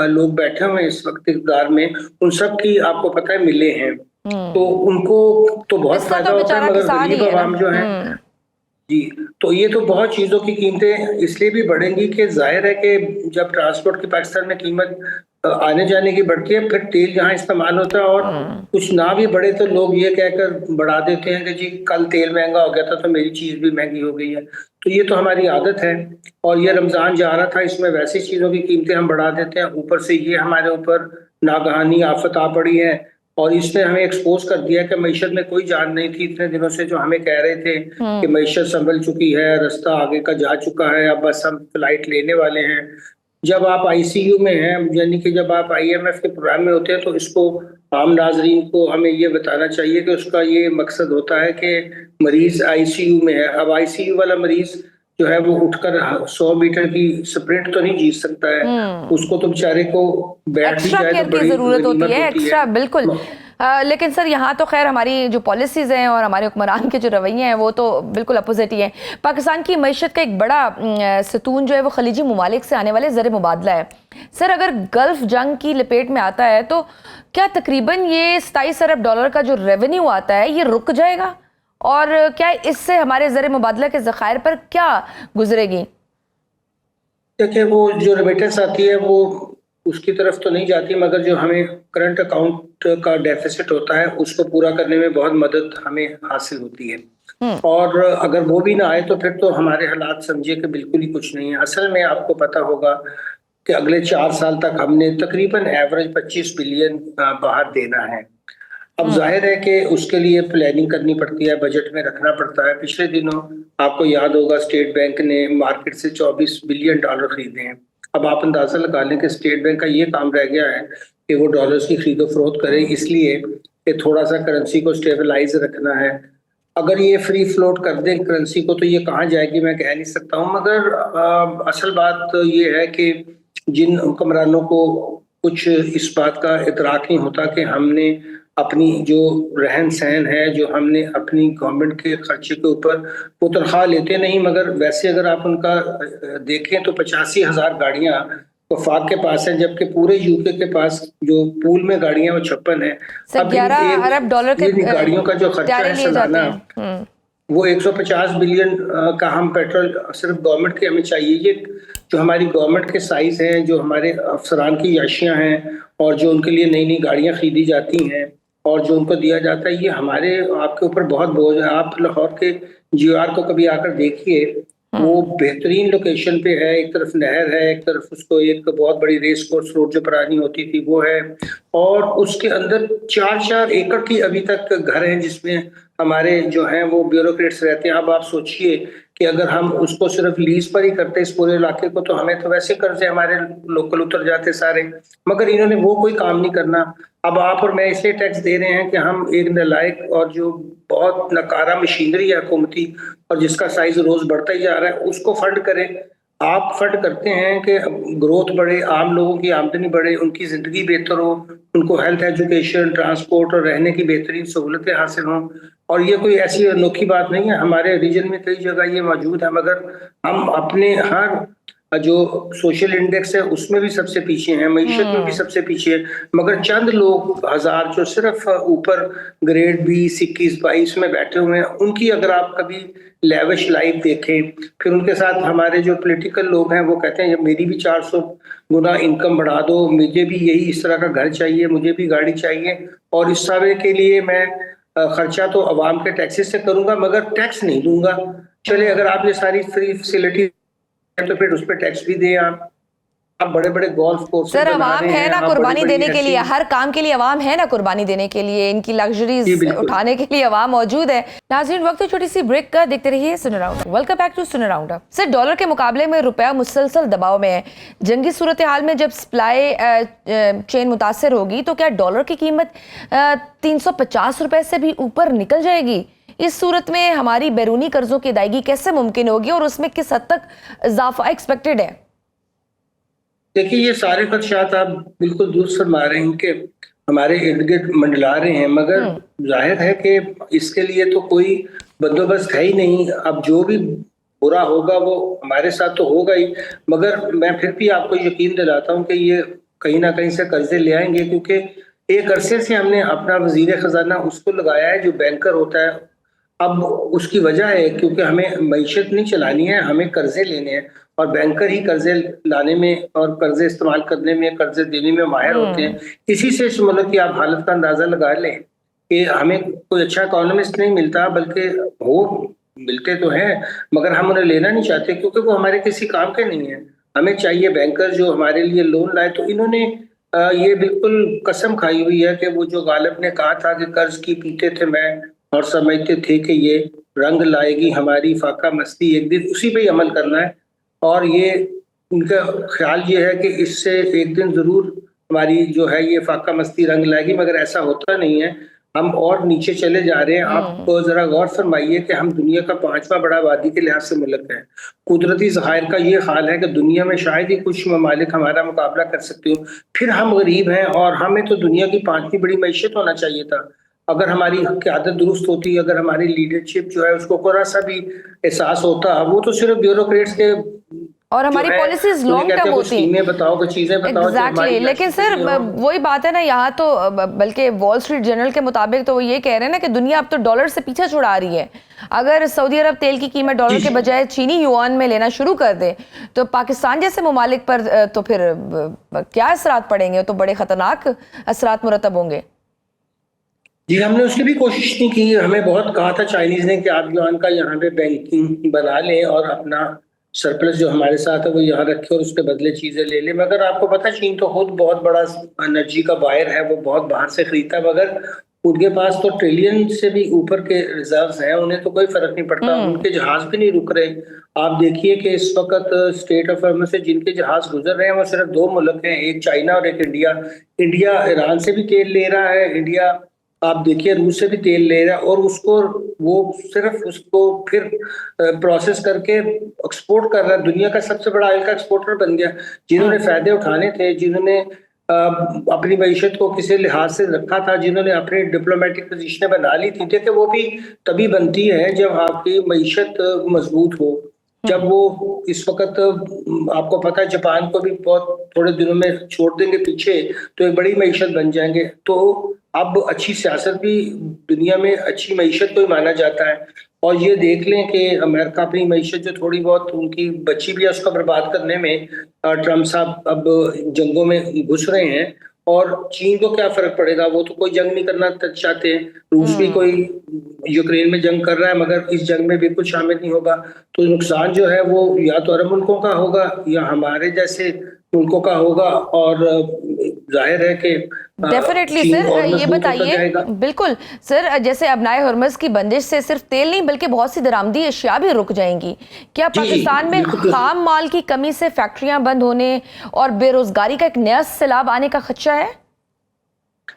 Speaker 3: लोग बैठे हुए हैं इस वक्त इक़्तिदार में, उन सब की आपको पता है मिले हैं, तो उनको तो बहुत फायदा होता है, मगर गरीब आवाम जो है जी, तो ये तो बहुत चीज़ों की कीमतें इसलिए भी बढ़ेंगी कि जाहिर है कि जब ट्रांसपोर्ट की पाकिस्तान में कीमत आने जाने की बढ़ती है, फिर तेल जहाँ इस्तेमाल होता है और कुछ ना भी बढ़े तो लोग ये कहकर बढ़ा देते हैं कि जी कल तेल महंगा हो गया था तो मेरी चीज़ भी महंगी हो गई है। तो ये तो हमारी आदत है, और ये रमज़ान जा रहा था, इसमें वैसी चीज़ों की कीमतें हम बढ़ा देते हैं। ऊपर से ये हमारे ऊपर नागहानी आफत आ पड़ी है, और इसने हमें एक्सपोज कर दिया कि मईशत में कोई जान नहीं थी। इतने दिनों से जो हमें कह रहे थे कि मईशत संभल चुकी है, रास्ता आगे का जा चुका है, अब बस हम फ्लाइट लेने वाले हैं। जब आप आईसीयू में हैं, यानी कि जब आप आईएमएफ के प्रोग्राम में होते हैं, तो इसको आम नाजरीन को हमें ये बताना चाहिए कि उसका ये मकसद होता है कि मरीज आईसीयू में है। अब आईसीयू वाला मरीज जो है वो उठकर 100 मीटर की स्प्रिंट तो नहीं जीत सकता है, उसको तो बेचारे को बैठ भी जाए तो बड़ी
Speaker 1: जरूरत होती है एक्स्ट्रा। बिल्कुल। लेकिन सर यहाँ तो खैर हमारी जो पॉलिसीज़ हैं और हमारे हुक्मरान के जो रवैये हैं वो तो बिल्कुल अपोजिट ही हैं। पाकिस्तान की मईशत का एक बड़ा सतून जो है वो खलीजी ममालिक से आने वाले ज़र मुबादला है। सर अगर गल्फ जंग की लपेट में आता है तो क्या तकरीबन ये $27 अरब का जो रेवेन्यू आता है ये रुक जाएगा, और क्या इससे हमारे ज़र मुबादला के ज़खायर पर क्या गुजरेगी?
Speaker 3: देखिए, वो जो रेमिटेंस आती है वो उसकी तरफ तो नहीं जाती, मगर जो हमें करंट अकाउंट का डेफिसिट होता है उसको पूरा करने में बहुत मदद हमें हासिल होती है। और अगर वो भी ना आए तो फिर तो हमारे हालात समझिए कि बिल्कुल ही कुछ नहीं है। असल में आपको पता होगा कि अगले 4 साल तक हमने तकरीबन एवरेज 25 बिलियन बाहर देना है। अब जाहिर है कि उसके लिए प्लानिंग करनी पड़ती है, बजट में रखना पड़ता है। पिछले दिनों आपको याद होगा स्टेट बैंक ने मार्केट से $24 बिलियन खरीदे हैं। अब आप अंदाजा लगा लें कि स्टेट बैंक का ये काम रह गया है कि वो डॉलर्स की खरीदो फरोख्त करे, इसलिए कि थोड़ा सा करेंसी को स्टेबलाइज रखना है। अगर ये फ्री फ्लोट कर दें करेंसी को तो ये कहाँ जाएगी मैं कह नहीं सकता हूँ, मगर असल बात तो ये है कि जिन हुक्मरानों को कुछ इस बात का इतराक नहीं होता कि हमने अपनी जो रहन सहन है, जो हमने अपनी गवर्नमेंट के खर्चे के ऊपर, वो तनख्वाह लेते नहीं, मगर वैसे अगर आप उनका देखें तो 85,000 गाड़ियां वफाक के पास है, जबकि पूरे यूके के पास जो पूल में गाड़ियां वो 56 है।
Speaker 1: अब $11 अरब के
Speaker 3: गाड़ियों का जो खर्चा है सालाना वो 150 बिलियन का हम पेट्रोल सिर्फ गवर्नमेंट के हमें चाहिए। ये जो हमारी गवर्नमेंट के साइज हैं, जो हमारे अफसरान की याशियां हैं, और जो उनके लिए नई नई गाड़ियां खरीदी जाती हैं और जो उनको दिया जाता है, ये हमारे आपके ऊपर बहुत बोझ है। आप लाहौर के GR को कभी आकर देखिए वो बेहतरीन लोकेशन पे है, एक तरफ नहर है, एक तरफ उसको एक बहुत बड़ी रेस कोर्स रोड जो पुरानी होती थी वो है, और उसके अंदर 4-4 एकड़ की अभी तक घर हैं जिसमें हमारे जो हैं वो ब्यूरोक्रेट्स रहते हैं। अब आप सोचिए कि अगर हम उसको सिर्फ लीज पर ही करते इस पूरे इलाके को, तो हमें तो वैसे कर्जे हमारे लोकल उतर जाते सारे, मगर इन्होंने वो कोई काम नहीं करना। अब आप और मैं इसलिए टैक्स दे रहे हैं कि हम एक नालायक और जो बहुत नकारा मशीनरी है हुकूमती और जिसका साइज रोज बढ़ता ही जा रहा है उसको फंड करें। आप फंड करते हैं कि ग्रोथ बढ़े, आम लोगों की आमदनी बढ़े, उनकी जिंदगी बेहतर हो, उनको हेल्थ, एजुकेशन, ट्रांसपोर्ट और रहने की बेहतरीन सहूलतें हासिल हों। और ये कोई ऐसी अनोखी बात नहीं है, हमारे रीजन में कई जगह ये मौजूद है, मगर हम अपने हर जो सोशल इंडेक्स है उसमें भी सबसे पीछे हैं, मईशत में भी सबसे पीछे है, मगर चंद लोग हजार जो सिर्फ ऊपर ग्रेड 20, 21, 22 में बैठे हुए हैं, उनकी अगर आप कभी लेविश लाइफ देखें, फिर उनके साथ हमारे जो पॉलिटिकल लोग हैं वो कहते हैं मेरी भी 400 गुना इनकम बढ़ा दो, मुझे भी यही इस तरह का घर चाहिए, मुझे भी गाड़ी चाहिए, और इस सारे के लिए मैं खर्चा तो अवाम के टैक्सेस से करूंगा मगर टैक्स नहीं दूंगा। चले अगर आप ये सारी फ्री फैसिलिटी तो फिर उस पर टैक्स भी दें। आप बड़े बड़े गोल्फ कोर्स
Speaker 1: सर अवाम है ना कुर्बानी देने के लिए, हर काम के लिए अवाम है ना कुर्बानी देने के लिए, इनकी लग्जरीज उठाने के लिए अवाम मौजूद है। नाज़रीन वक्त छोटी सी ब्रेक का, देखते रहिए sun round. Welcome back to sun round. Sir dollar के मुकाबले में रुपया मुसलसल दबाव में है, जंगी सूरत हाल में जब सप्लाई चेन मुतासर होगी तो क्या डॉलर की कीमत 350 रुपए से भी ऊपर निकल जाएगी? इस सूरत में हमारी बैरूनी कर्जों की अदायगी कैसे मुमकिन होगी और उसमें किस हद तक इजाफा एक्सपेक्टेड है?
Speaker 3: देखिए ये सारे खदशात आप बिल्कुल दुरुस्त फरमा रहे हैं कि हमारे इर्द गिर्द मंडला रहे हैं, मगर जाहिर है कि इसके लिए तो कोई बंदोबस्त है ही नहीं। अब जो भी बुरा होगा वो हमारे साथ तो होगा ही, मगर मैं फिर भी आपको यकीन दिलाता हूँ कि ये कहीं ना कहीं से कर्जे ले आएंगे, क्योंकि एक अरसे से हमने अपना वजीर खजाना उसको लगाया है जो बैंकर होता है। अब उसकी वजह है क्योंकि हमें मईशत नहीं चलानी है, हमें कर्जे लेने हैं, और बैंकर ही कर्जे लाने में और कर्जे इस्तेमाल करने में, कर्जे देने में माहिर होते हैं। इसी से इस मुल्क की आप हालत का अंदाजा लगा लें कि हमें कोई अच्छा इकोनॉमिस्ट नहीं मिलता, बल्कि वो मिलते तो हैं मगर हम उन्हें लेना नहीं चाहते क्योंकि वो हमारे किसी काम के नहीं है। हमें चाहिए बैंकर जो हमारे लिए लोन लाए। तो इन्होंने ये बिल्कुल कसम खाई हुई है कि वो जो गालिब ने कहा था कि कर्ज की पीते थे मैं और समझते थे कि ये रंग लाएगी हमारी फाका मस्ती एक दिन, उसी पे ही अमल करना है। और ये उनका ख्याल ये है कि इससे एक दिन जरूर हमारी जो है ये फाका मस्ती रंग लाएगी, मगर ऐसा होता नहीं है। हम और नीचे चले जा रहे हैं। आप जरा गौर फरमाइए कि हम दुनिया का 5वां बड़ा आबादी के लिहाज से मुल्क है। कुदरती ज़खायर का ये हाल है कि दुनिया में शायद ही कुछ ममालिक हमारा मुकाबला कर सकते हो, फिर हम गरीब हैं और हमें तो दुनिया की 5वीं बड़ी मईशत होना चाहिए था। अगर हमारी क़यादत दुरुस्त होती, अगर हमारी लीडरशिप जो है उसको थोड़ा सा भी एहसास होता, वो तो सिर्फ ब्यूरोक्रेट्स के
Speaker 1: और हमारी पॉलिसीज लॉन्ग टर्म होती हैं,
Speaker 3: बताओ कि चीजें बताओ
Speaker 1: एग्जैक्टली। लेकिन सर वही बात है ना, यहाँ तो बल्कि वॉल स्ट्रीट जर्नल के मुताबिक तो वो ये कह रहे हैं ना कि दुनिया अब तो डॉलर से पीछा छुड़ा रही है। अगर सऊदी अरब तेल की कीमत डॉलर के बजाय चीनी युआन में लेना शुरू कर दे तो पाकिस्तान जैसे ममालिक पर तो फिर क्या असरात पड़ेंगे? तो बड़े खतरनाक असरात मुरतब होंगे।
Speaker 3: जी हमने उसकी भी कोशिश नहीं की। हमें बहुत कहा था चाइनीज ने कि आप युआन का यहाँ पे बैंकिंग बना लें और अपना सरप्लस जो हमारे साथ है वो यहाँ रखे और उसके बदले चीजें ले लें, मगर आपको पता है चीन तो खुद बहुत बड़ा एनर्जी का बायर है, वो बहुत बाहर से खरीदता है, मगर उनके पास तो ट्रिलियन से भी ऊपर के रिजर्व्स हैं, उन्हें तो कोई फर्क नहीं पड़ता। उनके जहाज भी नहीं रुक रहे। आप देखिए कि इस वक्त स्टेट ऑफ हॉर्मुज़ से जिनके जहाज गुजर रहे हैं वो सिर्फ 2 मुल्क हैं, एक चाइना और एक इंडिया। इंडिया ईरान से भी तेल ले रहा है, इंडिया आप देखिए रूस से भी तेल ले रहा है, और उसको वो सिर्फ उसको फिर प्रोसेस करके एक्सपोर्ट कर रहा है। दुनिया का सबसे बड़ा ऑयल का एक्सपोर्टर बन गया। जिन्होंने फायदे उठाने थे, जिन्होंने अपनी मईशत को किसी लिहाज से रखा था, जिन्होंने अपनी डिप्लोमेटिक पोजीशनें बना ली थी, देखिए वो भी तभी बनती है जब आपकी मईशत मजबूत हो। जब वो इस वक्त आपको पता है जापान को भी बहुत थोड़े दिनों में छोड़ देंगे पीछे तो एक बड़ी मईशत बन जाएंगे। तो अब अच्छी सियासत भी दुनिया में अच्छी मईशत को ही माना जाता है। और ये देख लें कि अमेरिका अपनी मईशत जो थोड़ी बहुत उनकी बची भी है उसको बर्बाद करने में ट्रम्प साहब अब जंगों में घुस रहे हैं। और चीन को क्या फर्क पड़ेगा, वो तो कोई जंग नहीं करना चाहते हैं। रूस भी कोई यूक्रेन में जंग कर रहा है मगर इस जंग में बिल्कुल शामिल नहीं होगा। तो नुकसान जो है वो या तो अरब मुल्कों का होगा या हमारे जैसे मुल्कों का होगा, और जाहिर है कि
Speaker 1: डेफिनेटली
Speaker 3: चीन
Speaker 1: सर,
Speaker 3: और
Speaker 1: ये
Speaker 3: मजबूत होता
Speaker 1: बताइए।
Speaker 3: जाएगा।
Speaker 1: बिल्कुल सर, जैसे अब हुर्मुज़ की बंदिश से सिर्फ तेल नहीं बल्कि बहुत सी दरामदी अशिया भी रुक जाएंगी। क्या
Speaker 3: जी
Speaker 1: पाकिस्तान में
Speaker 3: बिल्कुल।
Speaker 1: खाम माल की कमी से फैक्ट्रियां बंद होने और बेरोजगारी का एक नया सैलाब आने का खदशा है?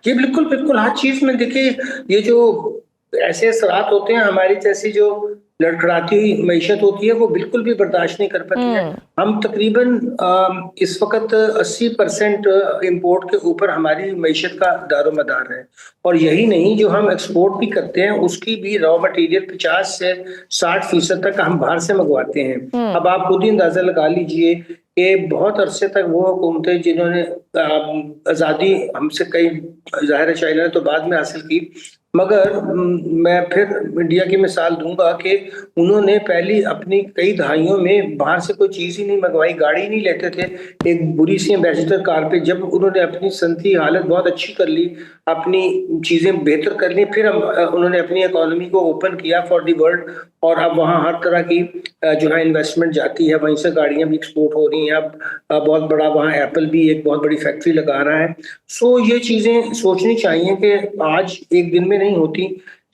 Speaker 3: जी बिल्कुल बिल्कुल, हर चीज में देखिए ये जो ऐसे असरात होते हैं, हमारी जैसी जो लड़खड़ाती हुई मईशत होती है वो बिल्कुल भी बर्दाश्त नहीं कर पाती है। हम तकरीबन इस वक्त 80% इम्पोर्ट के ऊपर हमारी मईशत का दारोमदार है, और यही नहीं जो हम एक्सपोर्ट भी करते हैं उसकी भी रॉ मटेरियल 50 से 60% तक हम बाहर से मंगवाते हैं। अब आप खुद ही अंदाजा लगा लीजिए कि बहुत अरसे तक वो हुकूमतें जिन्होंने आज़ादी हमसे कई, जाहिर है चाइना ने तो बाद में हासिल की, मगर मैं फिर इंडिया की मिसाल दूंगा कि उन्होंने पहली अपनी कई दहाइयों में बाहर से कोई चीज ही नहीं मंगवाई, गाड़ी नहीं लेते थे। एक बुरी सी एम्बेसडर कार पे जब उन्होंने अपनी सनती हालत बहुत अच्छी कर ली, अपनी चीजें बेहतर कर ली, फिर उन्होंने अपनी इकोनॉमी को ओपन किया फॉर दी वर्ल्ड, और अब वहाँ हर तरह की जो है इन्वेस्टमेंट जाती है, वहीं से गाड़ियां भी एक्सपोर्ट हो रही हैं। अब बहुत बड़ा वहाँ एप्पल भी एक बहुत बड़ी फैक्ट्री लगा रहा है। सो ये चीजें सोचनी चाहिए कि आज एक दिन में नहीं होती,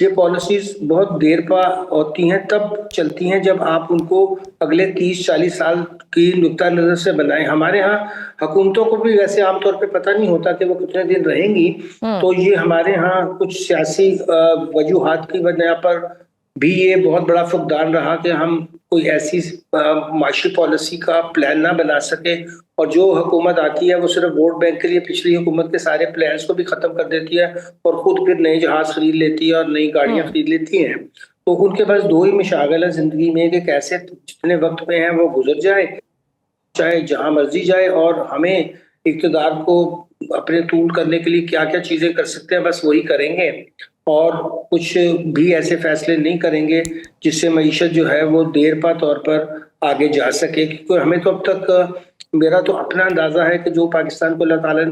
Speaker 3: ये पॉलिसीज बहुत देर पा होती हैं, तब चलती हैं जब आप उनको अगले 30-40 साल की नुक्ता नजर से बनाएं। हमारे यहाँ हुकूमतों को भी वैसे आमतौर पे पता नहीं होता कि वो कितने दिन रहेंगी, तो ये हमारे यहाँ कुछ सियासी वजूहात की वजह पर भी ये बहुत बड़ा फुकदान रहा कि हम कोई ऐसी माशी पॉलिसी का प्लान ना बना सके, और जो हुकूमत आती है वो सिर्फ वोट बैंक के लिए पिछली हुकूमत के सारे प्लान्स को भी खत्म कर देती है और खुद फिर नए जहाज खरीद लेती है और नई गाड़ियां खरीद लेती हैं। तो उनके पास दो ही मशागल है जिंदगी में कि कैसे जितने वक्त में है वो गुजर जाए, चाहे जहां मर्जी जाए, और हमें इक़्तिदार को अपने तूल करने के लिए क्या क्या चीजें कर सकते हैं बस वही करेंगे, और कुछ भी ऐसे फैसले नहीं करेंगे जिससे मईशत जो है वो देर पा तौर पर आगे जा सके। क्योंकि हमें तो अब तक, मेरा तो अपना अंदाजा है कि जो पाकिस्तान को अल्लाह ताला ने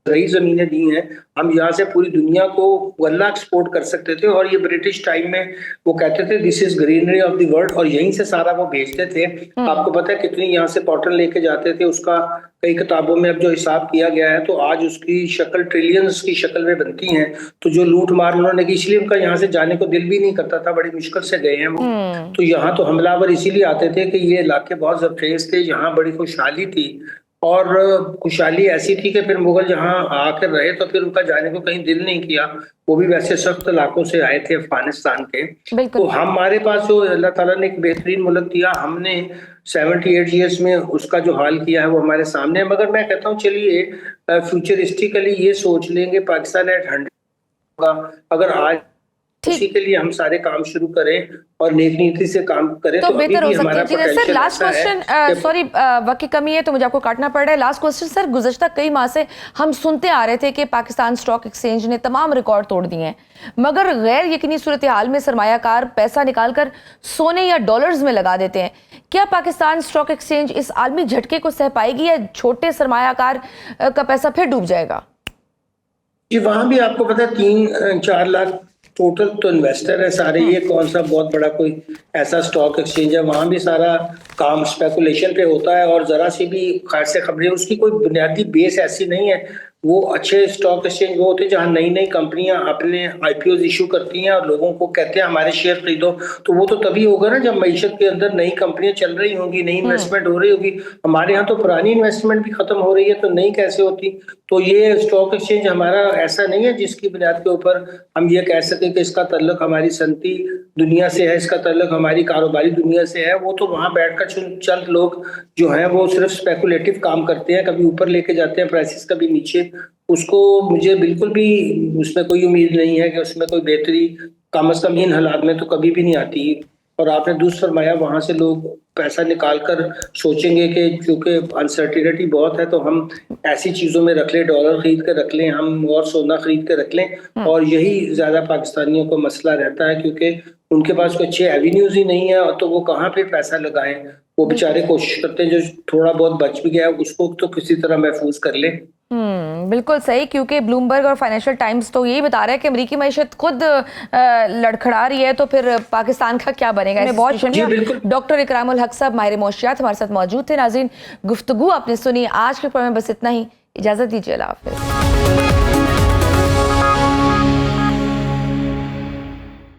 Speaker 3: रही जमीनें दी हैं, हम यहाँ से पूरी दुनिया को गन्ना एक्सपोर्ट कर सकते थे, और ये ब्रिटिश टाइम में वो कहते थे this is greenery of the world, और यहीं से सारा वो भेजते थे। आपको पता है कितनी यहाँ से कॉटन लेके जाते थे, उसका कई किताबों में अब जो हिसाब किया गया है तो आज उसकी शक्ल ट्रिलियंस की शक्ल में बनती हैं। तो जो लूट मार उन्होंने की, इसलिए उनका यहाँ से जाने को दिल भी नहीं करता था, बड़ी मुश्किल से गए हैं वो। तो यहाँ तो हमलावर इसीलिए आते थे कि ये इलाके बहुत जरखेज थे, यहाँ बड़ी खुशहाली थी, और खुशहाली ऐसी थी कि फिर मुगल जहाँ आकर रहे तो फिर उनका जाने को कहीं दिल नहीं किया। वो भी वैसे सख्त इलाकों से आए थे अफगानिस्तान के। तो हमारे पास जो अल्लाह ताला ने एक बेहतरीन मुल्क दिया, हमने 78 ईयर्स में उसका जो हाल किया है वो हमारे सामने है। मगर मैं कहता हूँ चलिए फ्यूचरिस्टिकली ये सोच लेंगे पाकिस्तान एट 100 होगा, अगर आज इसी के लिए हम सारे काम शुरू करें और नेक नीति से काम करें तो
Speaker 1: बेहतर हो सकती है। सर लास्ट क्वेश्चन, सॉरी वक्त की कमी है तो मुझे आपको काटना पड़ रहा है। लास्ट क्वेश्चन सर, गुज़श्ता कई माह से हम सुनते आ रहे थे कि पाकिस्तान स्टॉक एक्सचेंज ने तमाम रिकॉर्ड तोड़ दिए हैं, मगर गैर यकीनी सूरत हाल में सरमायाकार पैसा निकालकर सोने या डॉलर्स में लगा देते हैं। क्या पाकिस्तान स्टॉक एक्सचेंज इस आलमी झटके को सह पाएगी या छोटे सरमायाकार का पैसा फिर डूब जाएगा?
Speaker 3: जी वहां भी आपको पता है 3-4 लाख टोटल तो इन्वेस्टर है सारे, ये कौन सा बहुत बड़ा कोई ऐसा स्टॉक एक्सचेंज है? वहां भी सारा काम स्पेकुलेशन पे होता है, और जरा सी भी खास खबरें, उसकी कोई बुनियादी बेस ऐसी नहीं है। वो अच्छे स्टॉक एक्सचेंज वो होते हैं जहाँ नई नई कंपनियां अपने IPOs इशू करती हैं और लोगों को कहते हैं हमारे शेयर खरीदो। तो वो तो तभी होगा ना जब मईशत के अंदर नई कंपनियां चल रही होंगी, नई इन्वेस्टमेंट हो रही होगी। हमारे यहाँ तो पुरानी इन्वेस्टमेंट भी खत्म हो रही है, तो नई कैसे होती? तो ये स्टॉक एक्सचेंज हमारा ऐसा नहीं है जिसकी बुनियाद के ऊपर हम ये कह सकें कि इसका तल्लुक हमारी सनती दुनिया से है, इसका तल्लुक हमारी कारोबारी दुनिया से है। वो तो वहां बैठकर चंद लोग जो है वो सिर्फ स्पेकुलेटिव काम करते हैं, कभी ऊपर लेके जाते हैं प्राइसेस, कभी नीचे। उसको मुझे बिल्कुल भी उसमें कोई उम्मीद नहीं है कि उसमें कोई बेहतरी कम अज कम इन हालात में तो कभी भी नहीं आती। और आपने दुरुस्त फरमाया, वहां से लोग पैसा निकाल कर सोचेंगे कि क्योंकि अनसर्टिनिटी बहुत है तो हम ऐसी चीजों में रख लें, डॉलर खरीद कर रख लें हम, और सोना खरीद कर रख लें। और यही ज्यादा पाकिस्तानियों को मसला रहता है, क्योंकि उनके पास कोई अच्छे एवेन्यूज ही नहीं है, तो वो कहाँ पे पैसा लगाएं। वो बेचारे कोशिश करते हैं जो थोड़ा बहुत बच भी गया है उसको तो किसी तरह महफूज कर ले।
Speaker 1: बिल्कुल सही, क्योंकि ब्लूमबर्ग और फाइनेंशियल टाइम्स तो यही बता रहा है कि अमेरिकी मईशत खुद लड़खड़ा रही है, तो फिर पाकिस्तान का क्या बनेगा। बहुत शुक्रिया डॉक्टर इकरामुल हक साहब माहिर मौशियात हमारे साथ मौजूद थे। नाज़रीन, गुफ्तगू आपने सुनी, आज के प्रोग्राम में बस इतना ही, इजाज़त दीजिए, अल्लाह हाफ़िज़।